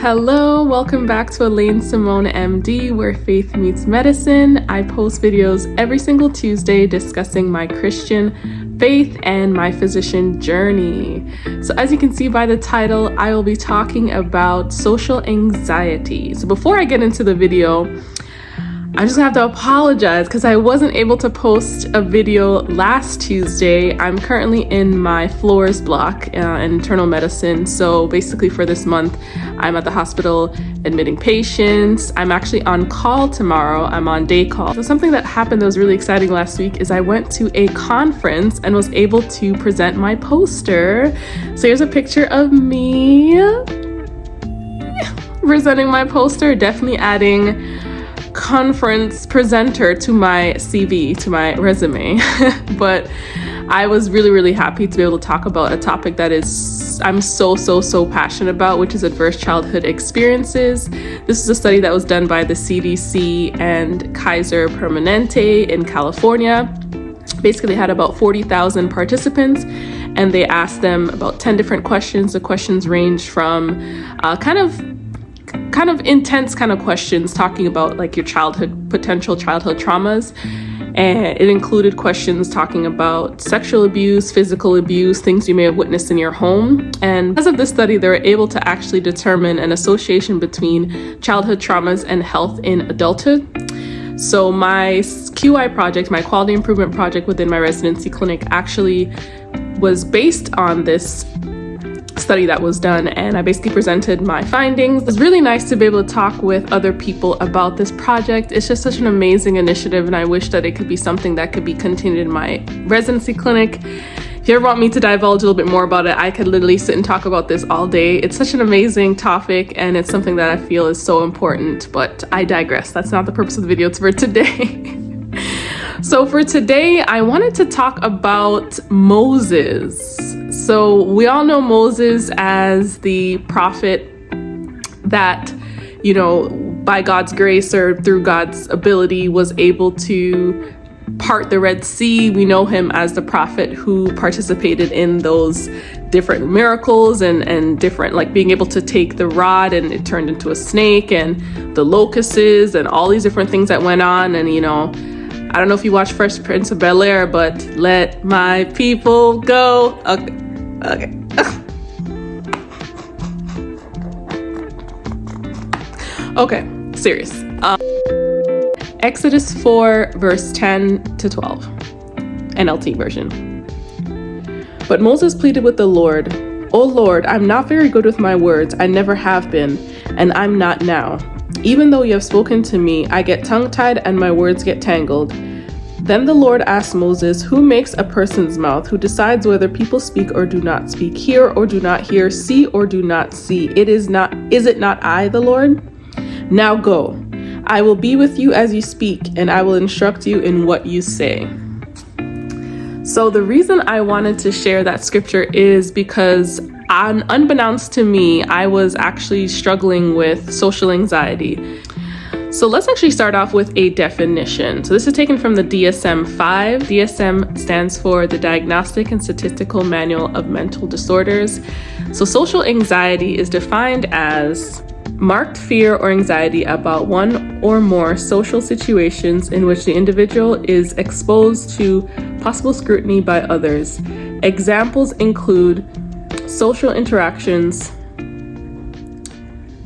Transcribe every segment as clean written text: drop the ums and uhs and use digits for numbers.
Hello, welcome back to Alaine Simone MD, where faith meets medicine. I post videos every single Tuesday discussing my Christian faith and my physician journey. So as you can see by the title, I will be talking about social anxiety. So before I get into the video, I just have to apologize because I wasn't able to post a video last Tuesday. I'm currently in my floors block in internal medicine. So basically for this month, I'm at the hospital admitting patients. I'm actually on call tomorrow. I'm on day call. So something that happened that was really exciting last week is I went to a conference and was able to present my poster. So here's a picture of me presenting my poster, definitely adding conference presenter to my CV, to my resume. But I was really happy to be able to talk about a topic that I'm so passionate about, which is adverse childhood experiences. This is a study that was done by the CDC and Kaiser Permanente in California. Basically, they had about 40,000 participants, and they asked them about 10 different questions. The questions range from kind of intense kind of questions talking about like your potential childhood traumas. And it included questions talking about sexual abuse, physical abuse, things you may have witnessed in your home. And because of this study, they were able to actually determine an association between childhood traumas and health in adulthood. So my QI project, my quality improvement project within my residency clinic, actually was based on this study that was done, and I basically presented my findings. It was really nice to be able to talk with other people about this project. It's just such an amazing initiative, and I wish that it could be something that could be continued in my residency clinic. If you ever want me to divulge a little bit more about it, I could literally sit and talk about this all day. It's such an amazing topic, and it's something that I feel is so important, but I digress. That's not the purpose of the video. It's for today. So for today, I wanted to talk about Moses. So we all know Moses as the prophet that, by God's grace or through God's ability was able to part the Red Sea. We know him as the prophet who participated in those different miracles and different, like being able to take the rod and it turned into a snake, and the locusts and all these different things that went on. And, I don't know if you watch Fresh Prince of Bel-Air, but let my people go. Okay. Okay, serious. Exodus 4, verse 10 to 12, NLT version. But Moses pleaded with the Lord, "O Lord, I'm not very good with my words. I never have been, and I'm not now. Even though you have spoken to me, I get tongue-tied and my words get tangled." Then the Lord asked Moses, "Who makes a person's mouth? Who decides whether people speak or do not speak, hear or do not hear, see or do not see? Is it not I, the Lord? Now go. I will be with you as you speak, and I will instruct you in what you say." So the reason I wanted to share that scripture is because unbeknownst to me, I was actually struggling with social anxiety. So let's actually start off with a definition. So this is taken from the DSM-5. DSM stands for the Diagnostic and Statistical Manual of Mental Disorders. So social anxiety is defined as marked fear or anxiety about one or more social situations in which the individual is exposed to possible scrutiny by others. Examples include social interactions,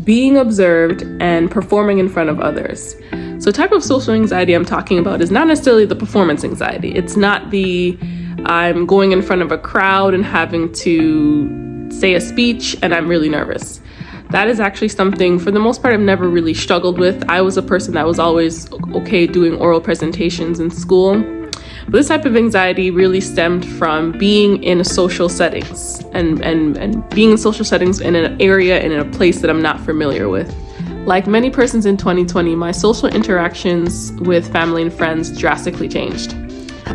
being observed, and performing in front of others. So type of social anxiety I'm talking about is not necessarily the performance anxiety. It's not the I'm going in front of a crowd and having to say a speech and I'm really nervous. That is actually something, for the most part, I've never really struggled with. I was a person that was always okay doing oral presentations in school. But this type of anxiety really stemmed from being in social settings and being in social settings in an area and in a place that I'm not familiar with. Like many persons in 2020, my social interactions with family and friends drastically changed.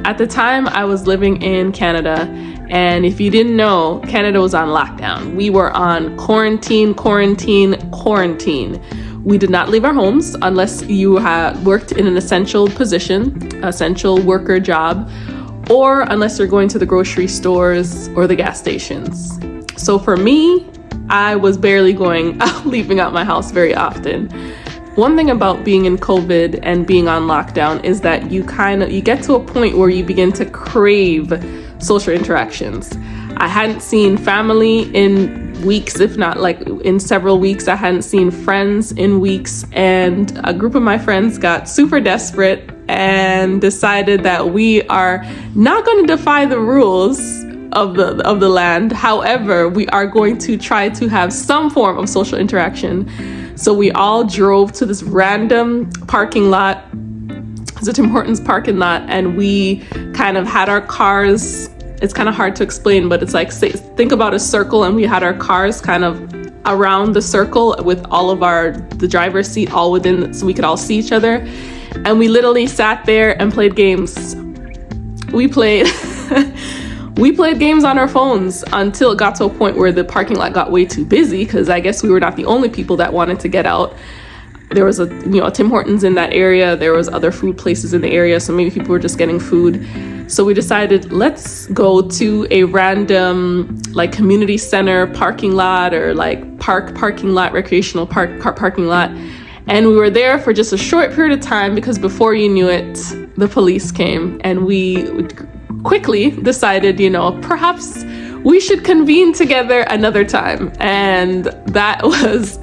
At the time, I was living in Canada, and if you didn't know, Canada was on lockdown. We were on quarantine. We did not leave our homes unless you had worked in an essential position, essential worker job, or unless you're going to the grocery stores or the gas stations. So for me, I was barely leaving out my house very often. One thing about being in COVID and being on lockdown is that you get to a point where you begin to crave social interactions. I hadn't seen family in weeks, if not like in several weeks. I hadn't seen friends in weeks, and a group of my friends got super desperate and decided that we are not going to defy the rules of the land. However, we are going to try to have some form of social interaction. So we all drove to this random parking lot. It's a Tim Hortons parking lot, and we kind of had our cars. It's kind of hard to explain, but it's like, think about a circle, and we had our cars kind of around the circle with all of the driver's seat all within, so we could all see each other. And we literally sat there and played games. We played games on our phones until it got to a point where the parking lot got way too busy, because I guess we were not the only people that wanted to get out. There was a Tim Hortons in that area. There was other food places in the area, so maybe people were just getting food. So we decided, let's go to a random like community center parking lot, or like parking lot, recreational parking lot. And we were there for just a short period of time, because before you knew it, the police came, and we quickly decided, perhaps we should convene together another time. And that was,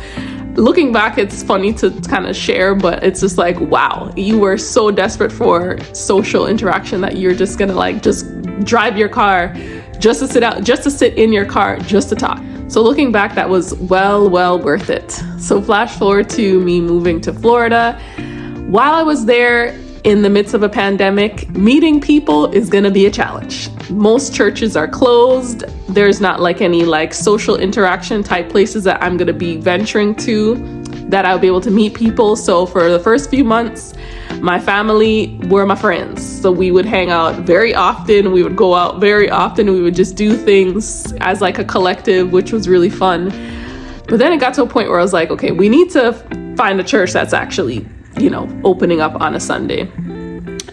looking back, it's funny to kind of share, but it's just like, wow, you were so desperate for social interaction that you're just gonna like just drive your car just to sit in your car just to talk. So looking back, that was well worth it. So flash forward to me moving to Florida. While I was there, in the midst of a pandemic, meeting people is gonna be a challenge. Most churches are closed. There's not like any like social interaction type places that I'm gonna be venturing to that I'll be able to meet people. So for the first few months, my family were my friends. So we would hang out very often. We would go out very often. We would just do things as like a collective, which was really fun. But then it got to a point where I was like, okay, we need to find a church that's actually opening up on a Sunday.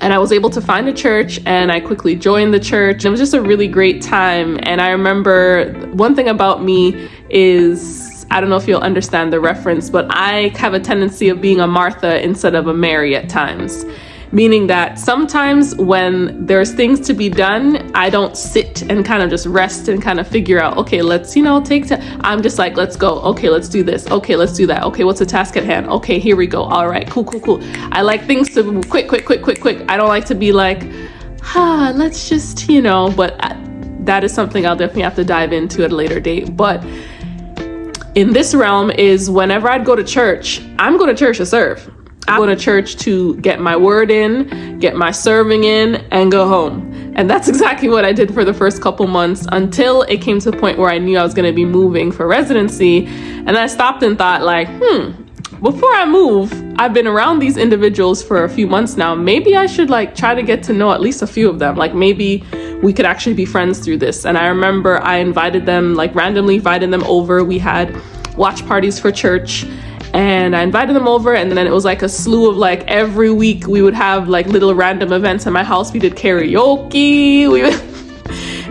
And I was able to find a church, and I quickly joined the church. It was just a really great time. And I remember one thing about me is, I don't know if you'll understand the reference, but I have a tendency of being a Martha instead of a Mary at times. Meaning that sometimes when there's things to be done, I don't sit and kind of just rest and kind of figure out, okay, let's, take time. I'm just like, let's go. Okay, let's do this. Okay, let's do that. Okay, what's the task at hand? Okay, here we go. All right, cool. I like things to move quick. I don't like to be like, let's just, but that is something I'll definitely have to dive into at a later date. But in this realm is whenever I'd go to church, I'm going to church to serve. I go to church to get my word in, get my serving in, and go home. And that's exactly what I did for the first couple months, until it came to the point where I knew I was going to be moving for residency. And I stopped and thought like, before I move, I've been around these individuals for a few months now. Maybe I should like try to get to know at least a few of them. Like maybe we could actually be friends through this. And I remember I invited them, like randomly invited them over. We had watch parties for church. And I invited them over, and then it was like a slew of like every week we would have like little random events in my house. We did karaoke.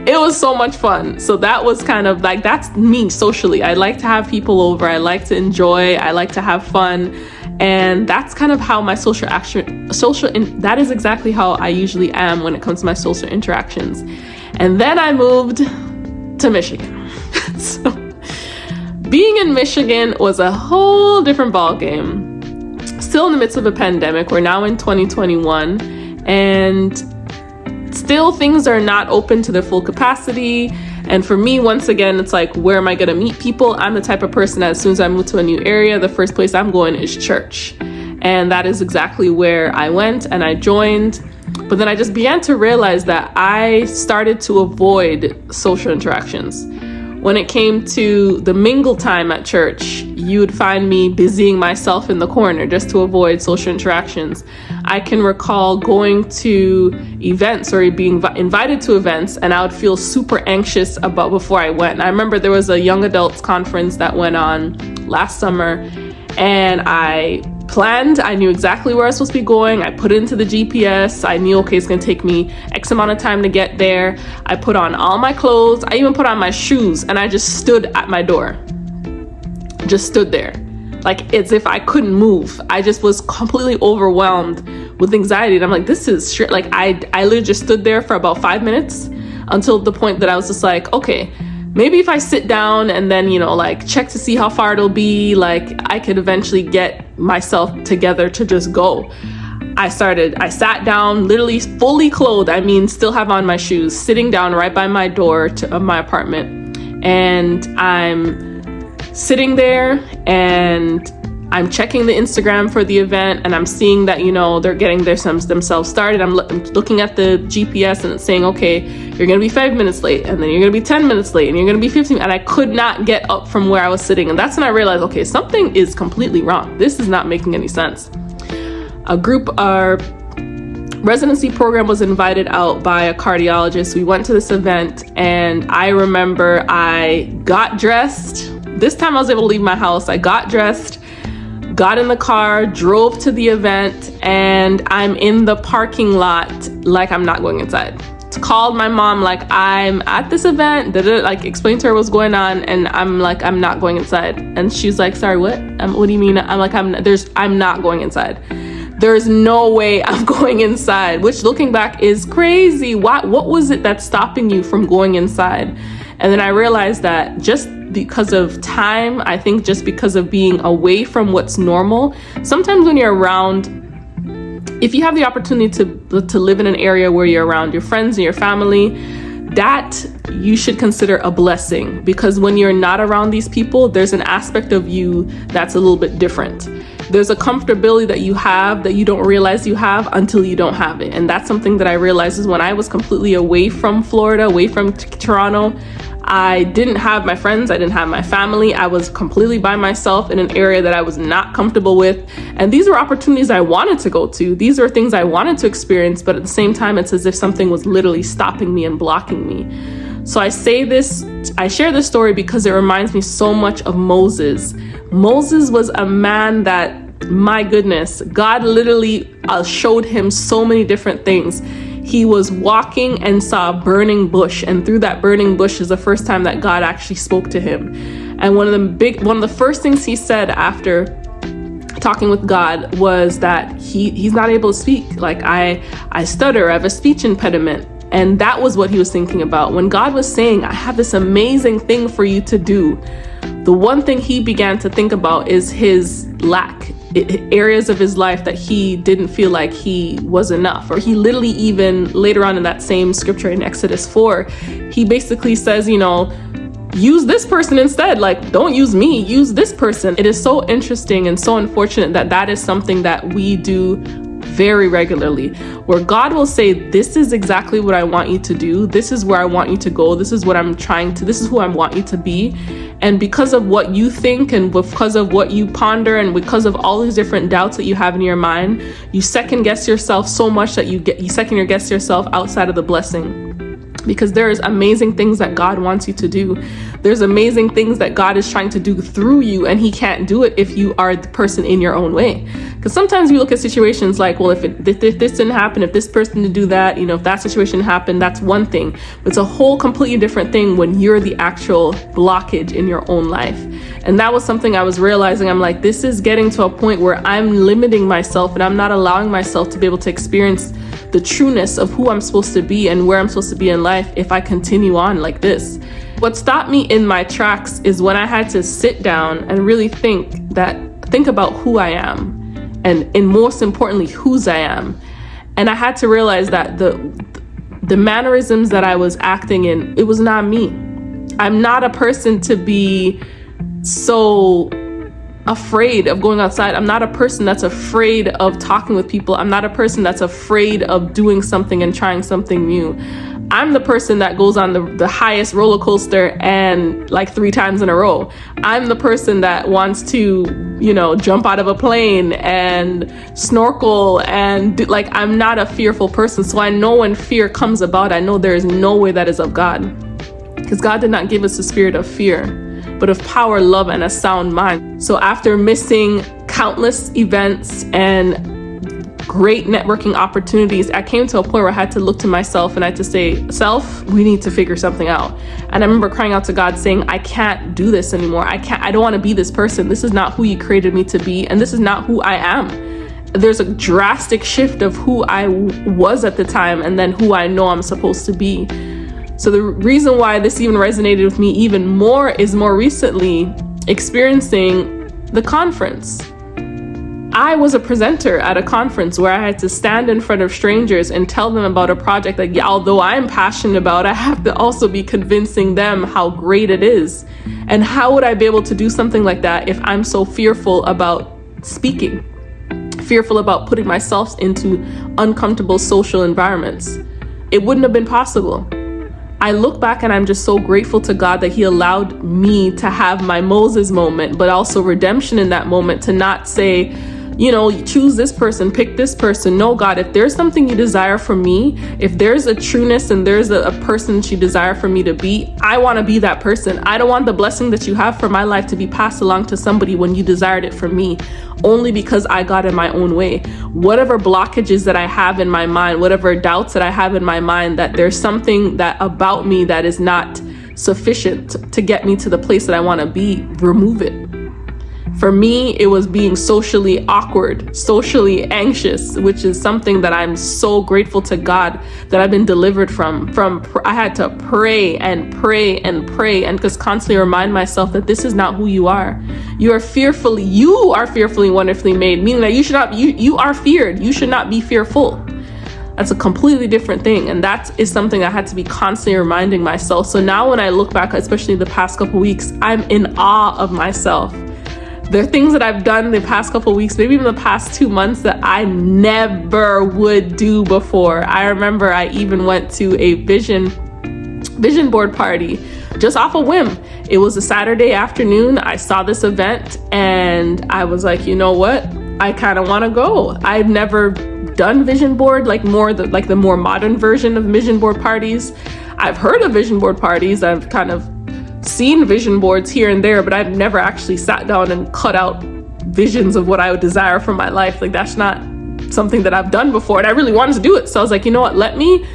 It was so much fun. So that was kind of like, that's me socially. I like to have people over. I like to enjoy. I like to have fun. And that's kind of how my that is exactly how I usually am when it comes to my social interactions. And then I moved to Michigan. So being in Michigan was a whole different ballgame. Still in the midst of a pandemic. We're now in 2021, and still things are not open to their full capacity. And for me, once again, it's like, where am I going to meet people? I'm the type of person that as soon as I move to a new area, the first place I'm going is church. And that is exactly where I went and I joined. But then I just began to realize that I started to avoid social interactions. When it came to the mingle time at church, you would find me busying myself in the corner just to avoid social interactions. I can recall going to events or being invited to events, and I would feel super anxious about before I went. And I remember there was a young adults conference that went on last summer, and I planned. I knew exactly where I was supposed to be going. I put it into the GPS. I knew, okay, it's going to take me X amount of time to get there. I put on all my clothes. I even put on my shoes, and I just stood at my door. just stood there, like as if I couldn't move. I just was completely overwhelmed with anxiety. And I'm like, this is shit. Like I literally just stood there for about 5 minutes until the point that I was just like, okay, maybe if I sit down and then, like check to see how far it'll be, like I could eventually get myself together to just go. I sat down, literally fully clothed. I mean, still have on my shoes, sitting down right by my door of my apartment. And I'm sitting there and I'm checking the Instagram for the event, and I'm seeing that, they're getting themselves started. I'm looking at the GPS and it's saying, okay, you're going to be 5 minutes late, and then you're going to be 10 minutes late, and you're going to be 15. And I could not get up from where I was sitting. And that's when I realized, okay, something is completely wrong. This is not making any sense. Our residency program was invited out by a cardiologist. We went to this event, and I remember I got dressed. This time I was able to leave my house. I got dressed, got in the car, drove to the event, and I'm in the parking lot like I'm not going inside. Called my mom like, I'm at this event, like explained to her what's going on, and I'm like, I'm not going inside. And she's like, sorry, what? What do you mean? I'm like, I'm not going inside. There's no way I'm going inside, which looking back is crazy. What was it that's stopping you from going inside? And then I realized that just because of time, I think just because of being away from what's normal, sometimes when you're around, if you have the opportunity to live in an area where you're around your friends and your family, that you should consider a blessing, because when you're not around these people, there's an aspect of you that's a little bit different. There's a comfortability that you have that you don't realize you have until you don't have it. And that's something that I realized is when I was completely away from Florida, away from Toronto, I didn't have my friends, I didn't have my family. I was completely by myself in an area that I was not comfortable with. And these were opportunities I wanted to go to. These were things I wanted to experience, but at the same time, it's as if something was literally stopping me and blocking me. So I share this story because it reminds me so much of Moses. Moses was a man that, my goodness, God literally showed him so many different things. He was walking and saw a burning bush, and through that burning bush is the first time that God actually spoke to him. And one of the first things he said after talking with God was that he's not able to speak. Like, I stutter, I have a speech impediment. And that was what he was thinking about. When God was saying, I have this amazing thing for you to do, the one thing he began to think about is his lack, areas of his life that he didn't feel like he was enough. Or he literally, even later on in that same scripture in Exodus 4, he basically says, use this person instead. Like, don't use me, use this person. It is so interesting and so unfortunate that is something that we do very regularly, where God will say, this is exactly what I want you to do. This is where I want you to go. This is what this is who I want you to be. And because of what you think, and because of what you ponder, and because of all these different doubts that you have in your mind, you second guess yourself so much that you second guess yourself outside of the blessing. Because there's amazing things that God wants you to do. There's amazing things that God is trying to do through you, and he can't do it if you are the person in your own way. Because sometimes we look at situations like, well, if this didn't happen, if this person didn't do that, if that situation happened, that's one thing. But it's a whole completely different thing when you're the actual blockage in your own life. And that was something I was realizing. I'm like, this is getting to a point where I'm limiting myself, and I'm not allowing myself to be able to experience the trueness of who I'm supposed to be and where I'm supposed to be in life if I continue on like this. What stopped me in my tracks is when I had to sit down and really think about who I am, and most importantly, whose I am. And I had to realize that the mannerisms that I was acting in, it was not me. I'm not a person to be so afraid of going outside. I'm not a person that's afraid of talking with people. I'm not a person that's afraid of doing something and trying something new. I'm the person that goes on the highest roller coaster and like 3 times in a row. I'm the person that wants to, jump out of a plane and snorkel and I'm not a fearful person. So I know when fear comes about, I know there is no way that is of God, because God did not give us a spirit of fear, but of power, love, and a sound mind. So after missing countless events and great networking opportunities, I came to a point where I had to look to myself and I had to say, self, we need to figure something out. And I remember crying out to God saying, I can't do this anymore. I don't want to be this person. This is not who you created me to be. And this is not who I am. There's a drastic shift of who I was at the time and then who I know I'm supposed to be. So the reason why this even resonated with me even more is more recently experiencing the conference. I was a presenter at a conference where I had to stand in front of strangers and tell them about a project that, although I'm passionate about, I have to also be convincing them how great it is. And how would I be able to do something like that if I'm so fearful about speaking, fearful about putting myself into uncomfortable social environments? It wouldn't have been possible. I look back and I'm just so grateful to God that He allowed me to have my Moses moment, but also redemption in that moment, to not say, choose this person, pick this person. No, God, if there's something you desire from me, if there's a trueness and there's a person that you desire for me to be, I want to be that person. I don't want the blessing that you have for my life to be passed along to somebody when you desired it for me, only because I got in my own way. Whatever blockages that I have in my mind, whatever doubts that I have in my mind, that there's something that about me that is not sufficient to get me to the place that I want to be, remove it. For me, it was being socially awkward, socially anxious, which is something that I'm so grateful to God that I've been delivered from. I had to pray and pray and pray and just constantly remind myself that this is not who you are. You are fearfully wonderfully made, meaning that you are feared. You should not be fearful. That's a completely different thing. And that is something I had to be constantly reminding myself. So now when I look back, especially the past couple weeks, I'm in awe of myself. There are things that I've done the past couple of weeks, maybe even the past 2 months, that I never would do before. I remember I even went to a vision board party just off a whim. It was a Saturday afternoon. I saw this event and I was like, you know what? I kind of want to go. I've never done vision board, the more modern version of vision board parties. I've heard of vision board parties. I've kind of seen vision boards here and there, but I've never actually sat down and cut out visions of what I would desire for my life. That's not something that I've done before, and I really wanted to do it. So I was like, you know what, let me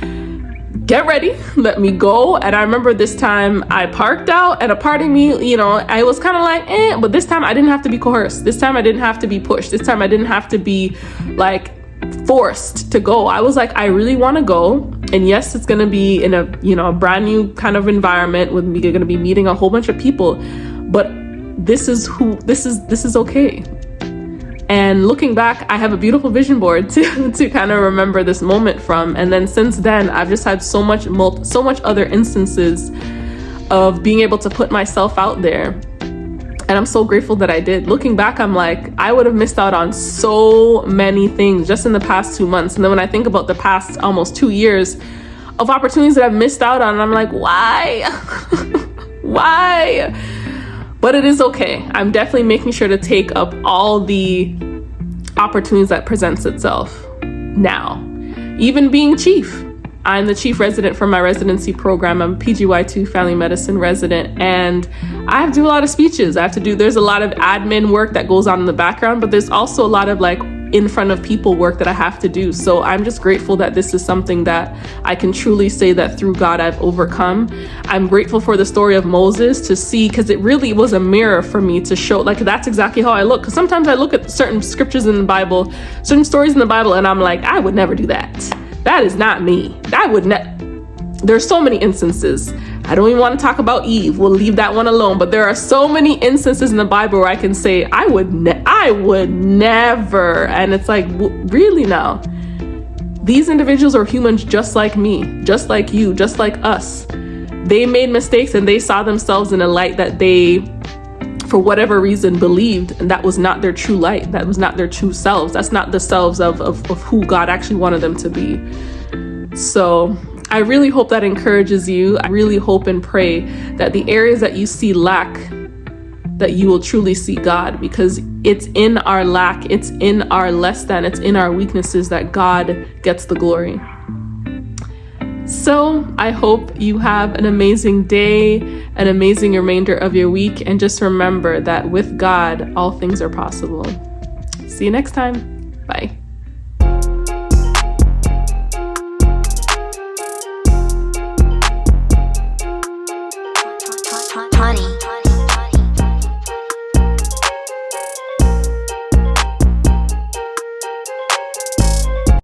get ready, let me go. And I remember this time I parked out, and a part of me, I was kind of like, but this time I didn't have to be coerced. This time I didn't have to be pushed. This time I didn't have to be forced to go. I was like, I really want to go. And yes, it's going to be in a brand new kind of environment with me, going to be meeting a whole bunch of people, but this is okay. And looking back, I have a beautiful vision board to kind of remember this moment from. And then since then, I've just had so much other instances of being able to put myself out there. And I'm so grateful that I did. Looking back, I'm like, I would have missed out on so many things just in the past 2 months. And then when I think about the past almost 2 years of opportunities that I've missed out on, I'm like, why? Why? But it is okay. I'm definitely making sure to take up all the opportunities that presents itself now. Even being chief. I'm the chief resident for my residency program. I'm a PGY2 family medicine resident, and I have to do a lot of speeches. There's a lot of admin work that goes on in the background, but there's also a lot of in front of people work that I have to do. So I'm just grateful that this is something that I can truly say that through God I've overcome. I'm grateful for the story of Moses to see, because it really was a mirror for me to show, that's exactly how I look. Because sometimes I look at certain scriptures in the Bible, certain stories in the Bible, and I'm like, I would never do that. That is not me. There's so many instances. I don't even want to talk about Eve. We'll leave that one alone. But there are so many instances in the Bible where I can say, I would never. And it's like, really now? These individuals are humans just like me, just like you, just like us. They made mistakes and they saw themselves in a light that they, for whatever reason, believed, and that was not their true light. That was not their true selves. That's not the selves of who God actually wanted them to be. So I really hope that encourages you. I really hope and pray that the areas that you see lack, that you will truly see God, because it's in our lack, it's in our less than, it's in our weaknesses that God gets the glory. So I hope you have an amazing day, an amazing remainder of your week, and just remember that with God, all things are possible. See you next time. Bye.